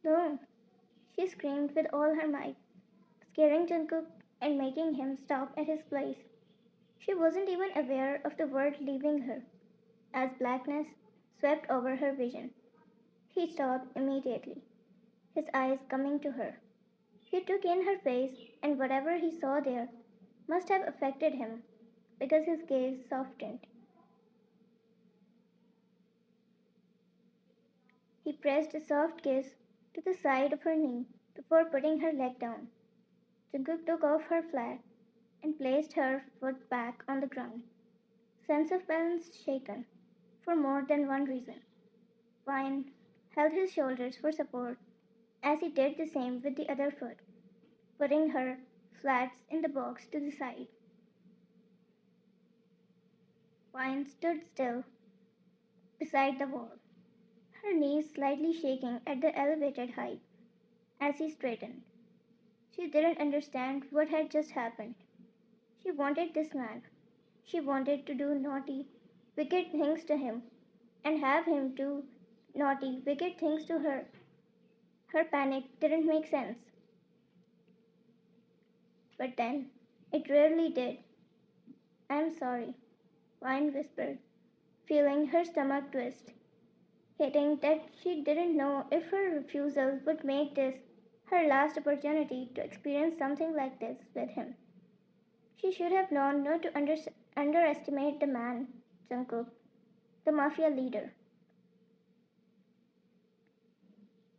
No, she screamed with all her might, scaring Jungkook and making him stop at his place. She wasn't even aware of the world leaving her as blackness swept over her vision. He stopped immediately, his eyes coming to her. He took in her face, and whatever he saw there must have affected him because his gaze softened. He pressed a soft kiss to the side of her knee before putting her leg down. Jungkook took off her flat and placed her foot back on the ground. Sense of balance shaken for more than one reason. Vine held his shoulders for support as he did the same with the other foot, putting her flats in the box to the side. Vine stood still beside the wall, her knees slightly shaking at the elevated height as he straightened. She didn't understand what had just happened. She wanted this man. She wanted to do naughty, wicked things to him and have him do naughty, wicked things to her. Her panic didn't make sense. But then, it really did. I'm sorry, Vine whispered, feeling her stomach twist, hating that she didn't know if her refusal would make this her last opportunity to experience something like this with him. She should have known not to underestimate the man, Jungkook, the mafia leader.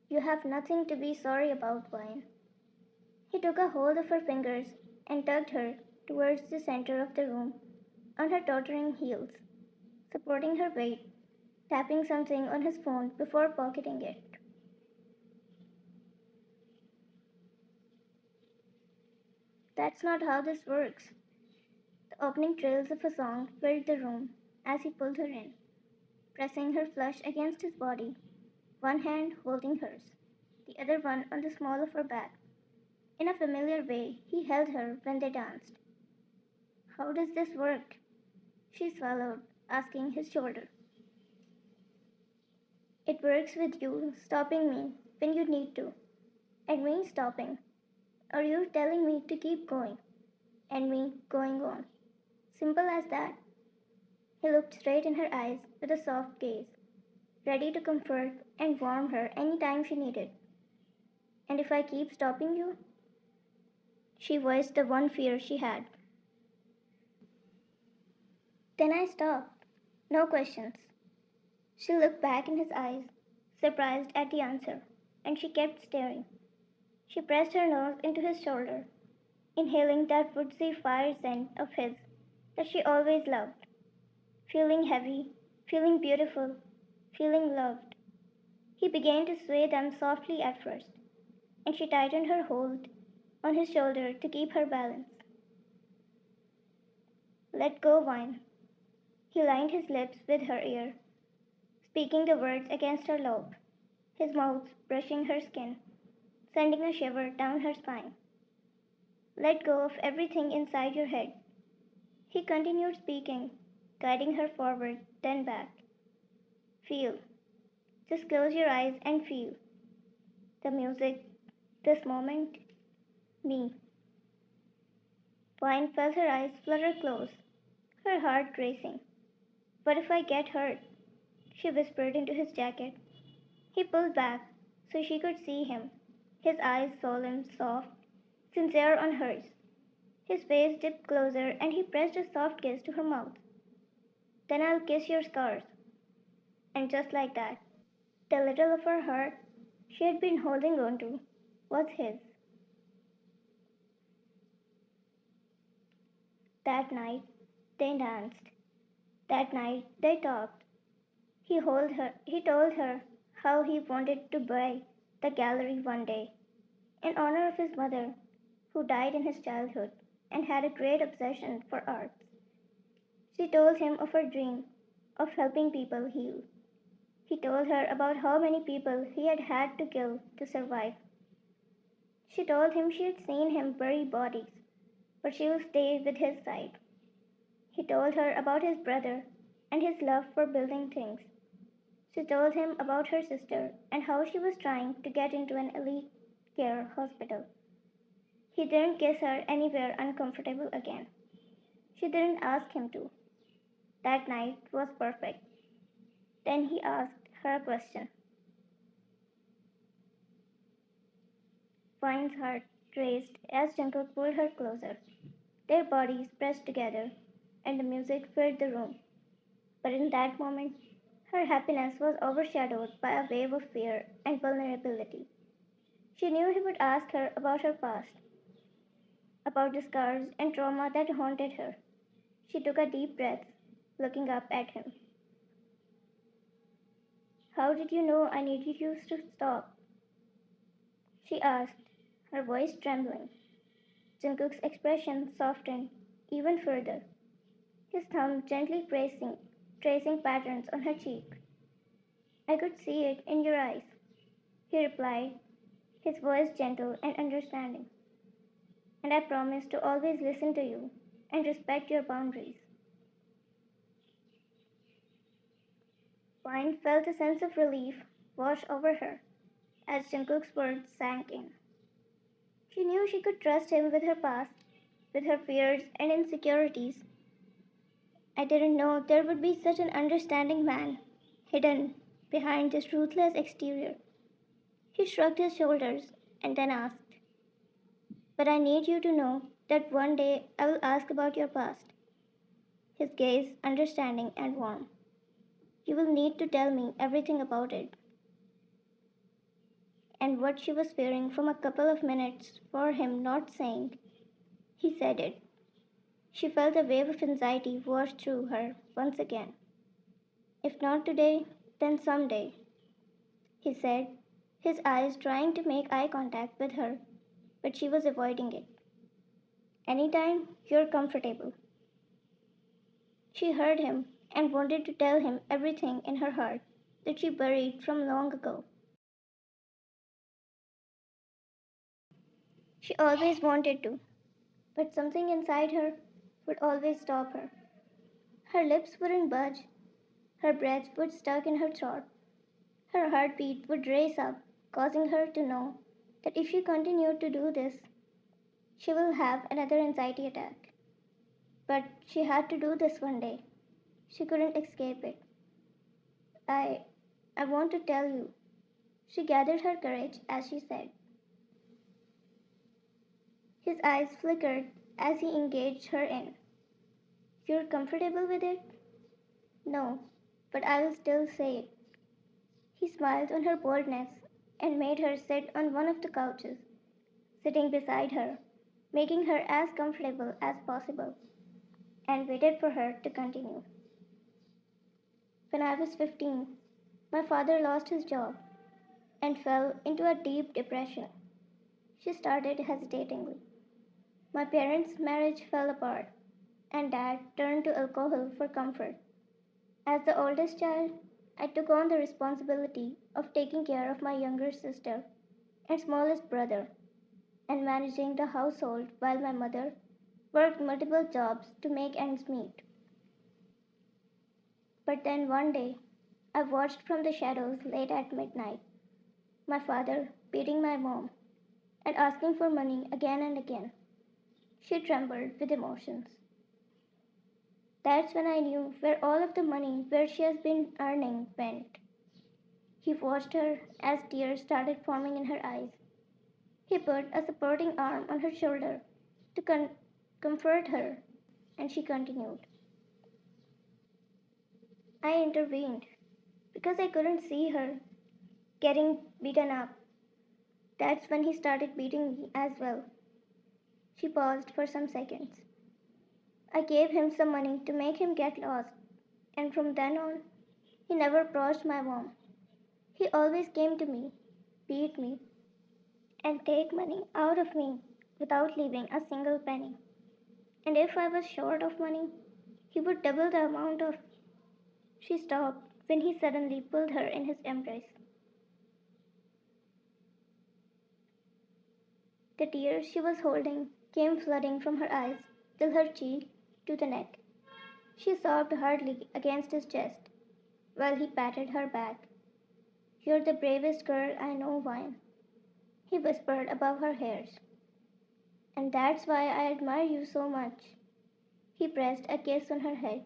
You have nothing to be sorry about, Vine. He took a hold of her fingers and tugged her towards the center of the room on her tottering heels, supporting her weight, tapping something on his phone before pocketing it. That's not how this works. The opening trills of a song filled the room as he pulled her in, pressing her flush against his body, one hand holding hers, the other one on the small of her back. In a familiar way, he held her when they danced. How does this work? She swallowed, asking his shoulder. It works with you stopping me when you need to, and me stopping, or you telling me to keep going, and me going on. Simple as that. He looked straight in her eyes with a soft gaze, ready to comfort and warm her any time she needed. And if I keep stopping you? She voiced the one fear she had. Then I stop. No questions. She looked back in his eyes, surprised at the answer, and she kept staring. She pressed her nose into his shoulder, inhaling that woodsy fire scent of his that she always loved, feeling heavy, feeling beautiful, feeling loved. He began to sway them softly at first, and she tightened her hold on his shoulder to keep her balance. Let go, Vine. He lined his lips with her ear, speaking the words against her lobe, his mouth brushing her skin, sending a shiver down her spine. Let go of everything inside your head. He continued speaking, guiding her forward, then back. Feel. Just close your eyes and feel. The music, this moment, me. Vine felt her eyes flutter close, her heart racing. What if I get hurt? She whispered into his jacket. He pulled back so she could see him, his eyes solemn, soft, sincere on hers. His face dipped closer and he pressed a soft kiss to her mouth. Then I'll kiss your scars. And just like that, the little of her heart she had been holding on to was his. That night, they danced. That night, they talked. He told her how he wanted to buy the gallery one day, in honor of his mother, who died in his childhood and had a great obsession for arts. She told him of her dream of helping people heal. He told her about how many people he had had to kill to survive. She told him she had seen him bury bodies, but she would stay with his side. He told her about his brother and his love for building things. She told him about her sister and how she was trying to get into an elite care hospital. He didn't kiss her anywhere uncomfortable again. She didn't ask him to. That night was perfect. Then he asked her a question. Vine's heart raced as Jungkook pulled her closer. Their bodies pressed together, and the music filled the room. But in that moment, her happiness was overshadowed by a wave of fear and vulnerability. She knew he would ask her about her past, about the scars and trauma that haunted her. She took a deep breath, looking up at him. How did you know I needed you to stop? She asked, her voice trembling. Jungkook's expression softened even further, his thumb gently tracing patterns on her cheek. I could see it in your eyes, he replied, his voice gentle and understanding. And I promise to always listen to you and respect your boundaries. Vine felt a sense of relief wash over her as Jungkook's words sank in. She knew she could trust him with her past, with her fears and insecurities. I didn't know there would be such an understanding man hidden behind this ruthless exterior. He shrugged his shoulders and then asked, but I need you to know that one day I will ask about your past. His gaze understanding and warm. You will need to tell me everything about it. And what she was fearing from a couple of minutes for him not saying, he said it. She felt a wave of anxiety wash through her once again. If not today, then someday, he said, his eyes trying to make eye contact with her, but she was avoiding it. Anytime you're comfortable. She heard him and wanted to tell him everything in her heart that she buried from long ago. She always wanted to, but something inside her would always stop her. Her lips wouldn't budge, her breath would stuck in her throat, her heartbeat would race up, causing her to know that if she continued to do this, she will have another anxiety attack. But she had to do this one day. She couldn't escape it. I I want to tell you. She gathered her courage as she said. His eyes flickered as he engaged her in. You're comfortable with it? No, but I will still say it. He smiled on her boldness and made her sit on one of the couches, sitting beside her, making her as comfortable as possible, and waited for her to continue. When I was 15, my father lost his job and fell into a deep depression. She started hesitatingly. My parents' marriage fell apart, and Dad turned to alcohol for comfort. As the oldest child, I took on the responsibility of taking care of my younger sister and smallest brother and managing the household while my mother worked multiple jobs to make ends meet. But then one day, I watched from the shadows late at midnight, my father beating my mom and asking for money again and again. She trembled with emotions. That's when I knew where all of the money where she has been earning went. He watched her as tears started forming in her eyes. He put a supporting arm on her shoulder to comfort her, and she continued. I intervened because I couldn't see her getting beaten up. That's when he started beating me as well. She paused for some seconds. I gave him some money to make him get lost, and from then on, he never approached my mom. He always came to me, beat me, and take money out of me without leaving a single penny. And if I was short of money, he would double the amount of. She stopped when he suddenly pulled her in his embrace. The tears she was holding came flooding from her eyes till her cheek to the neck. She sobbed hardly against his chest while he patted her back You're the bravest girl I know, Vine, he whispered above her hairs. And that's why I admire you so much. He pressed a kiss on her head.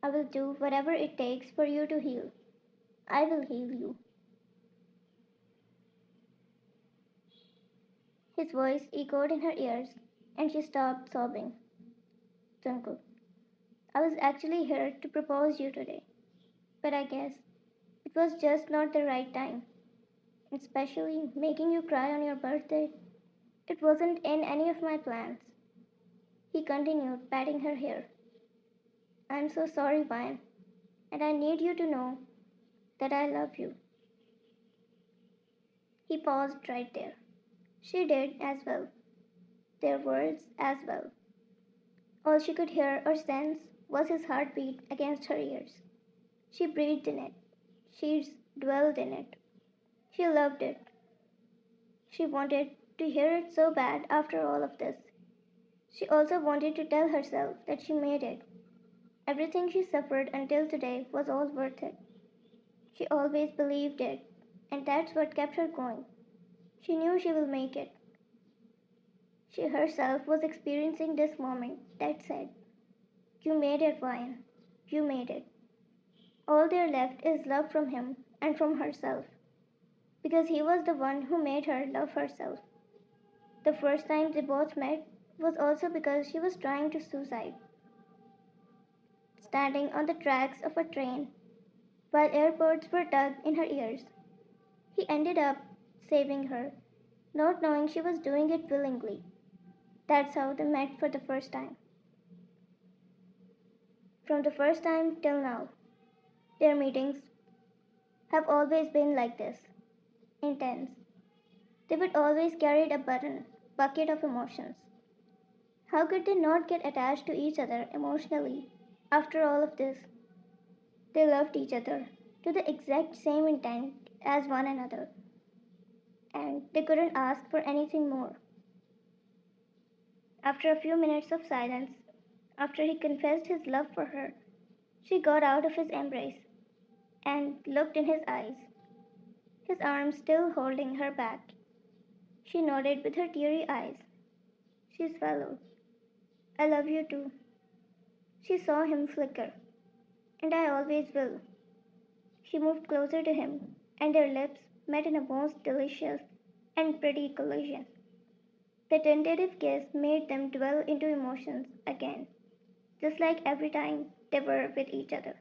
I will do whatever it takes for you to heal. I will heal you. His voice echoed in her ears, and she stopped sobbing. Jungkook, I was actually here to propose you today, but I guess it was just not the right time. Especially making you cry on your birthday. It wasn't in any of my plans. He continued, patting her hair. I'm so sorry, Vine, and I need you to know that I love you. He paused right there. She did as well, their words as well. All she could hear or sense was his heartbeat against her ears. She breathed in it. She dwelled in it. She loved it. She wanted to hear it so bad after all of this. She also wanted to tell herself that she made it. Everything she suffered until today was all worth it. She always believed it, and that's what kept her going. She knew she will make it. She herself was experiencing this moment that said, you made it, Ryan. You made it. All there left is love from him and from herself, because he was the one who made her love herself. The first time they both met was also because she was trying to suicide, standing on the tracks of a train while airports were dug in her ears. He ended up saving her, not knowing she was doing it willingly. That's how they met for the first time. From the first time till now, their meetings have always been like this, intense. They would always carry a bucket of emotions. How could they not get attached to each other emotionally after all of this? They loved each other to the exact same intent as one another, and they couldn't ask for anything more. After a few minutes of silence, after he confessed his love for her, she got out of his embrace and looked in his eyes, his arms still holding her back. She nodded with her teary eyes. She swallowed. I love you too. She saw him flicker. And I always will. She moved closer to him, and their lips met in a most delicious and pretty collision. The tentative kiss made them dwell into emotions again, just like every time they were with each other.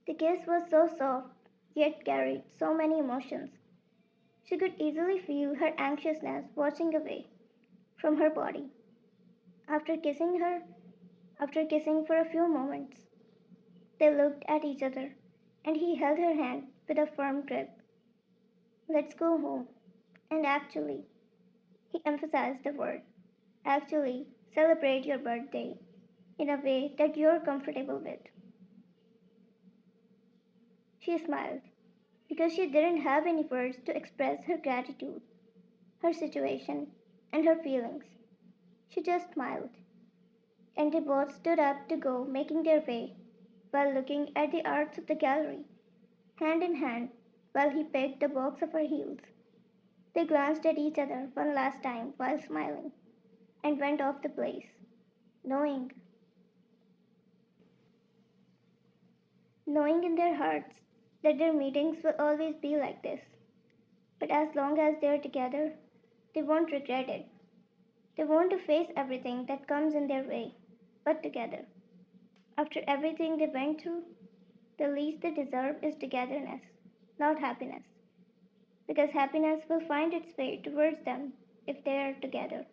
The kiss was so soft, yet carried so many emotions. She could easily feel her anxiousness washing away from her body. After kissing her, after kissing for a few moments, they looked at each other, and he held her hand with a firm grip. Let's go home. And actually, he emphasized the word, actually celebrate your birthday in a way that you're comfortable with. She smiled because she didn't have any words to express her gratitude, her situation, and her feelings. She just smiled, and they both stood up to go, making their way while looking at the arts of the gallery, hand in hand, while he picked the box of her heels. They glanced at each other one last time while smiling, and went off the place, knowing, knowing in their hearts that their meetings will always be like this. But as long as they're together, they won't regret it. They want to face everything that comes in their way, but together. After everything they went through, the least they deserve is togetherness, not happiness. Because happiness will find its way towards them if they are together.